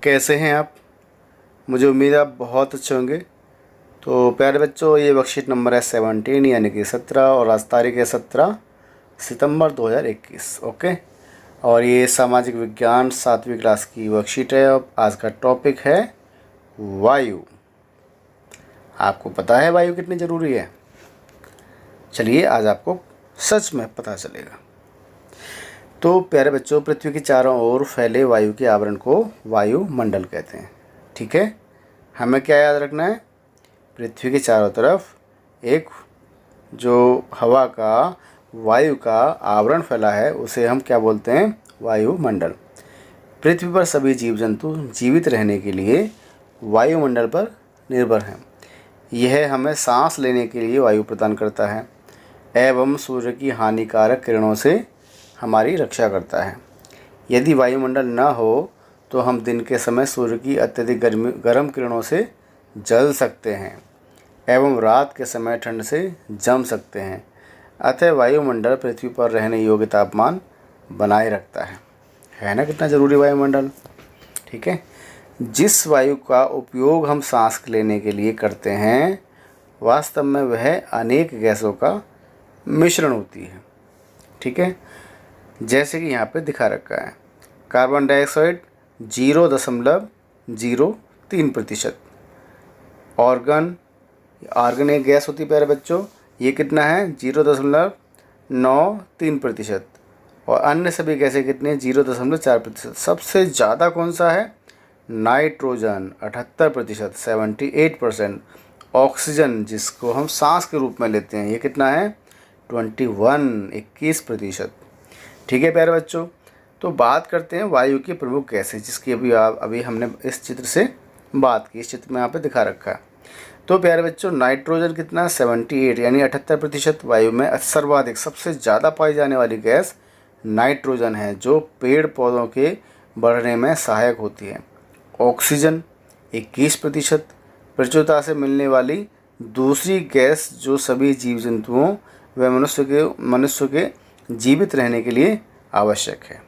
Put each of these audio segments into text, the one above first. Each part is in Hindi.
कैसे हैं आप? मुझे उम्मीद है आप बहुत अच्छे होंगे। तो प्यारे बच्चों, ये वर्कशीट नंबर है 17 यानी कि 17 और आज तारीख है 17 सितंबर 2021। ओके, और ये सामाजिक विज्ञान 7वीं क्लास की वर्कशीट है। अब आज का टॉपिक है वायु। आपको पता है वायु कितनी ज़रूरी है? चलिए आज आपको सच में पता चलेगा। तो प्यारे बच्चों, पृथ्वी के चारों ओर फैले वायु के आवरण को वायुमंडल कहते हैं। ठीक है, हमें क्या याद रखना है? पृथ्वी के चारों तरफ एक जो हवा का वायु का आवरण फैला है उसे हम क्या बोलते हैं? वायुमंडल। पृथ्वी पर सभी जीव जंतु जीवित रहने के लिए वायुमंडल पर निर्भर हैं। यह हमें सांस लेने के लिए वायु प्रदान करता है एवं सूर्य की हानिकारक किरणों से हमारी रक्षा करता है। यदि वायुमंडल न हो तो हम दिन के समय सूर्य की अत्यधिक गर्म किरणों से जल सकते हैं एवं रात के समय ठंड से जम सकते हैं। अतः वायुमंडल पृथ्वी पर रहने योग्य तापमान बनाए रखता है ना? कितना ज़रूरी वायुमंडल। ठीक है, जिस वायु का उपयोग हम सांस लेने के लिए करते हैं वास्तव में वह अनेक गैसों का मिश्रण होती है। ठीक है, जैसे कि यहाँ पे दिखा रखा है, कार्बन डाइऑक्साइड 0.03%, आर्गन एक गैस होती है प्यारे बच्चों, ये कितना है? 0.93%, और अन्य सभी गैसें कितनी है? 0.4%। सबसे ज़्यादा कौन सा है? नाइट्रोजन 78%, 78%। ऑक्सीजन जिसको हम सांस के रूप में लेते हैं ये कितना है? 21%। ठीक है प्यारे बच्चों, तो बात करते हैं वायु की प्रमुख गैसें जिसकी अभी हमने इस चित्र से बात की। इस चित्र में यहाँ पे दिखा रखा है। तो प्यारे बच्चों, नाइट्रोजन कितना? 78 यानी 78%। वायु में सर्वाधिक सबसे ज़्यादा पाई जाने वाली गैस नाइट्रोजन है जो पेड़ पौधों के बढ़ने में सहायक होती है। ऑक्सीजन 21%। प्रचुरता से मिलने वाली दूसरी गैस जो सभी जीव जंतुओं व मनुष्य के जीवित रहने के लिए आवश्यक है।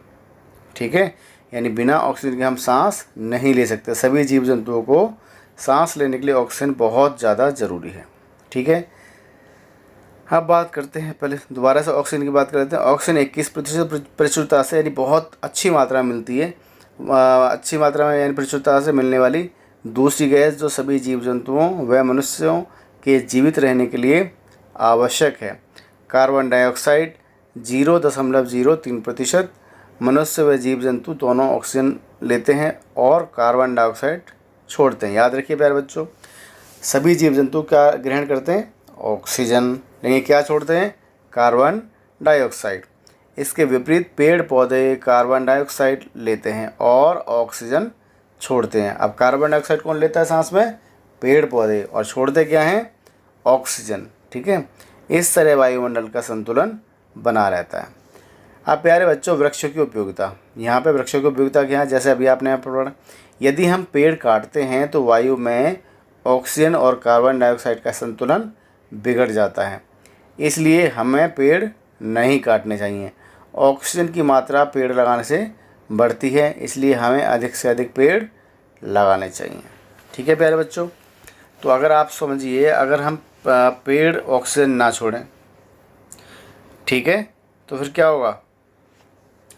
ठीक है, यानी बिना ऑक्सीजन के हम सांस नहीं ले सकते। सभी जीव जंतुओं को सांस लेने के लिए ऑक्सीजन बहुत ज़्यादा ज़रूरी है। ठीक है, अब बात करते हैं, पहले दोबारा से ऑक्सीजन की बात करते हैं। ऑक्सीजन 21% प्रचुरता से यानी बहुत अच्छी मात्रा में मिलती है। अच्छी मात्रा में यानी प्रचुरता से मिलने वाली दूसरी गैस जो सभी जीव जंतुओं व मनुष्यों के जीवित रहने के लिए आवश्यक है। Carbon dioxide 0.03%। मनुष्य व जीव जंतु दोनों ऑक्सीजन लेते हैं और कार्बन डाइऑक्साइड छोड़ते हैं। याद रखिए प्यारे बच्चों, सभी जीव जंतु क्या ग्रहण करते हैं? ऑक्सीजन, लेकिन क्या छोड़ते हैं? Carbon dioxide. इसके विपरीत पेड़ पौधे कार्बन डाइऑक्साइड लेते हैं और ऑक्सीजन छोड़ते हैं। अब कार्बन डाइऑक्साइड कौन लेता है सांस में? पेड़ पौधे, और छोड़ते क्या हैं? ऑक्सीजन। ठीक है, इस तरह वायुमंडल का संतुलन बना रहता है। अब प्यारे बच्चों, वृक्षों की उपयोगिता। यहाँ पे वृक्षों की उपयोगिता क्या है? जैसे अभी आपने यहाँ पर पढ़ा, यदि हम पेड़ काटते हैं तो वायु में ऑक्सीजन और कार्बन डाइऑक्साइड का संतुलन बिगड़ जाता है, इसलिए हमें पेड़ नहीं काटने चाहिए। ऑक्सीजन की मात्रा पेड़ लगाने से बढ़ती है, इसलिए हमें अधिक से अधिक पेड़ लगाने चाहिए। ठीक है प्यारे बच्चों, तो अगर आप समझिए, अगर हम पेड़ ऑक्सीजन ना छोड़ें, ठीक है, तो फिर क्या होगा?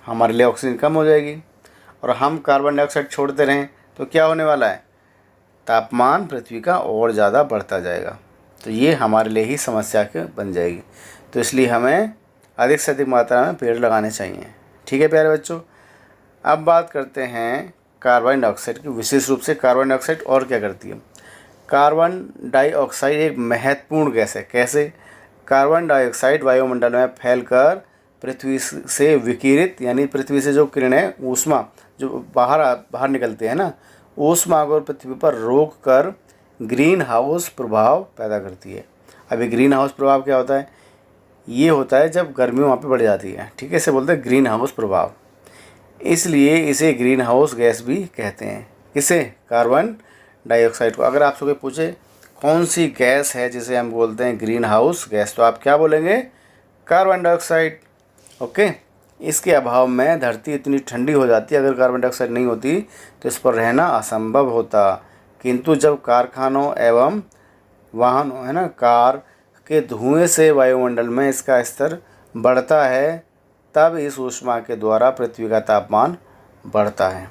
हमारे लिए ऑक्सीजन कम हो जाएगी, और हम कार्बन डाइऑक्साइड छोड़ते रहें तो क्या होने वाला है? तापमान पृथ्वी का और ज़्यादा बढ़ता जाएगा, तो ये हमारे लिए ही समस्या के बन जाएगी। तो इसलिए हमें अधिक से अधिक मात्रा में पेड़ लगाने चाहिए। ठीक है प्यारे बच्चों, अब बात करते हैं कार्बन डाइऑक्साइड की। विशेष रूप से कार्बन डाइऑक्साइड और क्या करती है? कार्बन डाइऑक्साइड एक महत्वपूर्ण गैस है। कैसे? कार्बन डाइऑक्साइड वायुमंडल में फैलकर पृथ्वी से विकिरित यानी पृथ्वी से जो किरणें ऊष्मा जो बाहर निकलते हैं ना, ऊष्मा को पृथ्वी पर रोक कर ग्रीन हाउस प्रभाव पैदा करती है। अभी ग्रीन हाउस प्रभाव क्या होता है? ये होता है जब गर्मी वहाँ पे बढ़ जाती है। ठीक है, इसे बोलते हैं ग्रीन हाउस प्रभाव, इसलिए इसे ग्रीन हाउस गैस भी कहते हैं। किसे? कार्बन डाइऑक्साइड को। अगर आपसे कोई पूछे कौन सी गैस है जिसे हम बोलते हैं ग्रीन हाउस गैस, तो आप क्या बोलेंगे? Carbon dioxide. ओके, इसके अभाव में धरती इतनी ठंडी हो जाती है, अगर कार्बन डाइऑक्साइड नहीं होती तो इस पर रहना असंभव होता। किंतु जब कारखानों एवं वाहनों है ना कार के धुएं से वायुमंडल में इसका स्तर बढ़ता है, तब इस ऊष्मा के द्वारा पृथ्वी का तापमान बढ़ता है।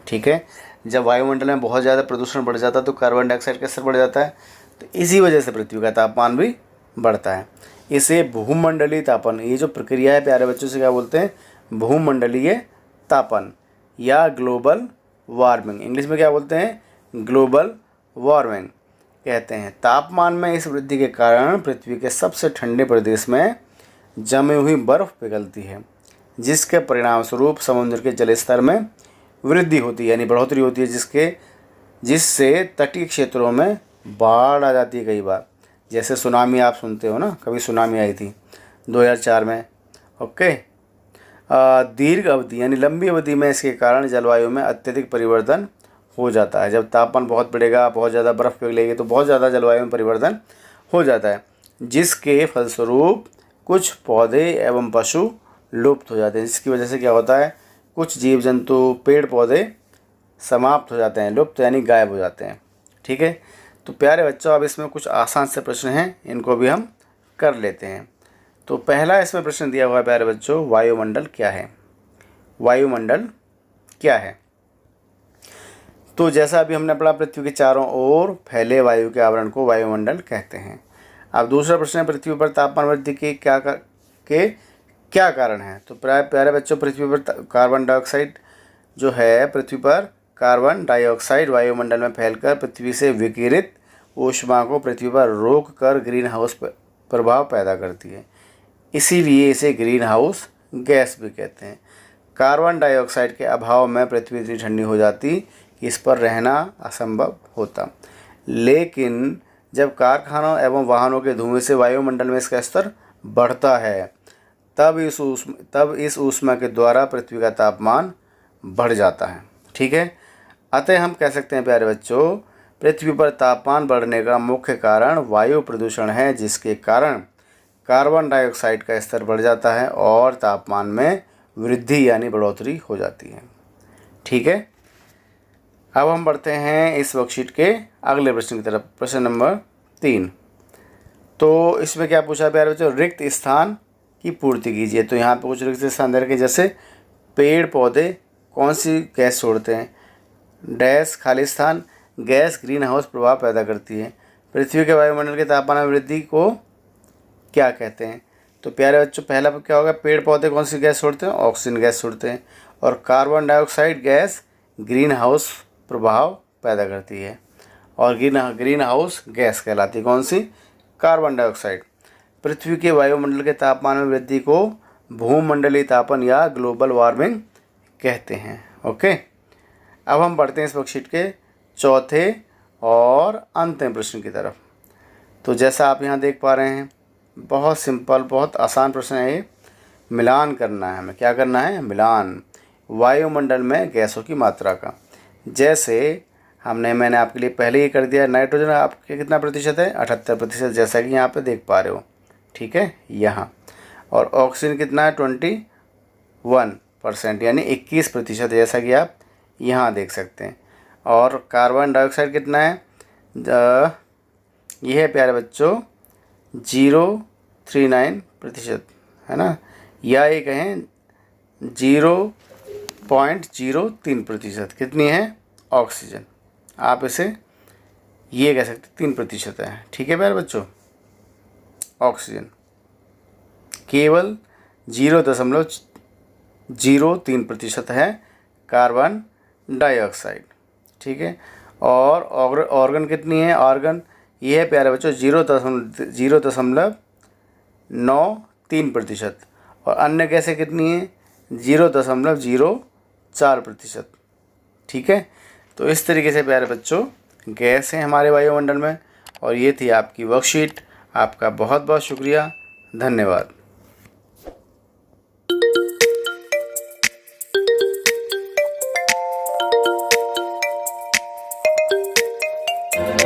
ठीक है, जब वायुमंडल में बहुत ज़्यादा प्रदूषण बढ़ जाता है तो कार्बन डाइऑक्साइड का स्तर बढ़ जाता है, तो इसी वजह से पृथ्वी का तापमान भी बढ़ता है। इसे भूमंडलीय तापन, ये जो प्रक्रिया है प्यारे बच्चों से क्या बोलते हैं, भूमंडलीय तापन या ग्लोबल वार्मिंग, इंग्लिश में क्या बोलते हैं, ग्लोबल वार्मिंग कहते हैं। तापमान में इस वृद्धि के कारण पृथ्वी के सबसे ठंडे प्रदेश में जमी हुई बर्फ़ पिघलती है, जिसके परिणाम स्वरूप समुद्र के जल स्तर में वृद्धि होती है, यानी बढ़ोतरी होती है, जिससे तटीय क्षेत्रों में बाढ़ आ जाती है कई बार। जैसे सुनामी आप सुनते हो ना, कभी सुनामी आई थी 2004 में। ओके, दीर्घ अवधि यानी लंबी अवधि में इसके कारण जलवायु में अत्यधिक परिवर्तन हो जाता है। जब तापमान बहुत बढ़ेगा, बहुत ज़्यादा बर्फ़ पिघलेगी तो बहुत ज़्यादा जलवायु में परिवर्तन हो जाता है, जिसके फलस्वरूप कुछ पौधे एवं पशु लुप्त हो जाते हैं। जिसकी वजह से क्या होता है, कुछ जीव जंतु, पेड़ पौधे समाप्त हो जाते हैं, लुप्त यानी गायब हो जाते हैं। ठीक है, तो प्यारे बच्चों अब इसमें कुछ आसान से प्रश्न हैं, इनको भी हम कर लेते हैं। तो पहला इसमें प्रश्न दिया हुआ है प्यारे बच्चों, वायुमंडल क्या है। वायुमंडल क्या है? तो जैसा अभी हमने पढ़ा, पृथ्वी के चारों ओर फैले वायु के आवरण को वायुमंडल कहते हैं। अब दूसरा प्रश्न है, पृथ्वी पर तापमान वृद्धि के क्या कारण हैं। तो प्यारे बच्चों, पृथ्वी पर कार्बन डाइऑक्साइड जो है, पृथ्वी पर कार्बन डाइऑक्साइड वायुमंडल में फैलकर पृथ्वी से विकिरित ऊष्मा को पृथ्वी पर रोक कर ग्रीन हाउस प्रभाव पैदा करती है, इसीलिए इसे ग्रीन हाउस गैस भी कहते हैं। कार्बन डाइऑक्साइड के अभाव में पृथ्वी इतनी ठंडी हो जाती कि इस पर रहना असंभव होता। लेकिन जब कारखानों एवं वाहनों के धुएं से वायुमंडल में इसका स्तर बढ़ता है, तब इस ऊष्मा के द्वारा पृथ्वी का तापमान बढ़ जाता है। ठीक है, अतः हम कह सकते हैं प्यारे बच्चों, पृथ्वी पर तापमान बढ़ने का मुख्य कारण वायु प्रदूषण है, जिसके कारण कार्बन डाइऑक्साइड का स्तर बढ़ जाता है और तापमान में वृद्धि यानी बढ़ोतरी हो जाती है। ठीक है, अब हम बढ़ते हैं इस वर्कशीट के अगले प्रश्न की तरफ, प्रश्न नंबर 3। तो इसमें क्या पूछा प्यारे बच्चों, रिक्त स्थान की पूर्ति कीजिए। तो यहाँ पे कुछ रिक्त स्थान दे रखे, जैसे पेड़ पौधे कौन सी गैस छोड़ते हैं, डैश खाली स्थान, गैस ग्रीन हाउस प्रभाव पैदा करती है। पृथ्वी के वायुमंडल के तापमान में वृद्धि को क्या कहते हैं। तो प्यारे बच्चों, पहला क्या होगा, पेड़ पौधे कौन सी गैस छोड़ते हैं, ऑक्सीजन गैस छोड़ते हैं, और carbon dioxide gas green house प्रभाव पैदा करती है, और ग्रीन हाउस गैस कहलाती है कौन सी, कार्बन डाइऑक्साइड। पृथ्वी के वायुमंडल के तापमान में वृद्धि को भूमंडलीय तापन या ग्लोबल वार्मिंग कहते हैं। ओके, अब हम बढ़ते हैं इस वर्कशीट के चौथे और अंतिम प्रश्न की तरफ। तो जैसा आप यहाँ देख पा रहे हैं, बहुत सिंपल, बहुत आसान प्रश्न है ये। मिलान करना है हमें, क्या करना है, मिलान वायुमंडल में गैसों की मात्रा का। जैसे मैंने आपके लिए पहले ही कर दिया, नाइट्रोजन आपके कितना प्रतिशत है, 78%, जैसा कि यहाँ पे देख पा रहे हो। ठीक है, यहाँ, और ऑक्सीजन कितना है, 21% यानी 21%, जैसा कि आप यहाँ देख सकते हैं। और कार्बन डाइऑक्साइड कितना है, यह है प्यारे बच्चों 0.39%, है ना, या ये कहें 0.03%। कितनी है, ऑक्सीजन, आप इसे ये कह सकते 3% है। ठीक है प्यारे बच्चों, ऑक्सीजन केवल 0.03% है कार्बन डाइऑक्साइड। ठीक है, और ऑर्गन कितनी है, ऑर्गन ये है प्यारे बच्चों 0.93%, और अन्य गैसें कितनी है, 0.04%। ठीक है, तो इस तरीके से प्यारे बच्चों गैस हैं हमारे वायुमंडल में। और ये थी आपकी वर्कशीट। आपका बहुत बहुत शुक्रिया, धन्यवाद।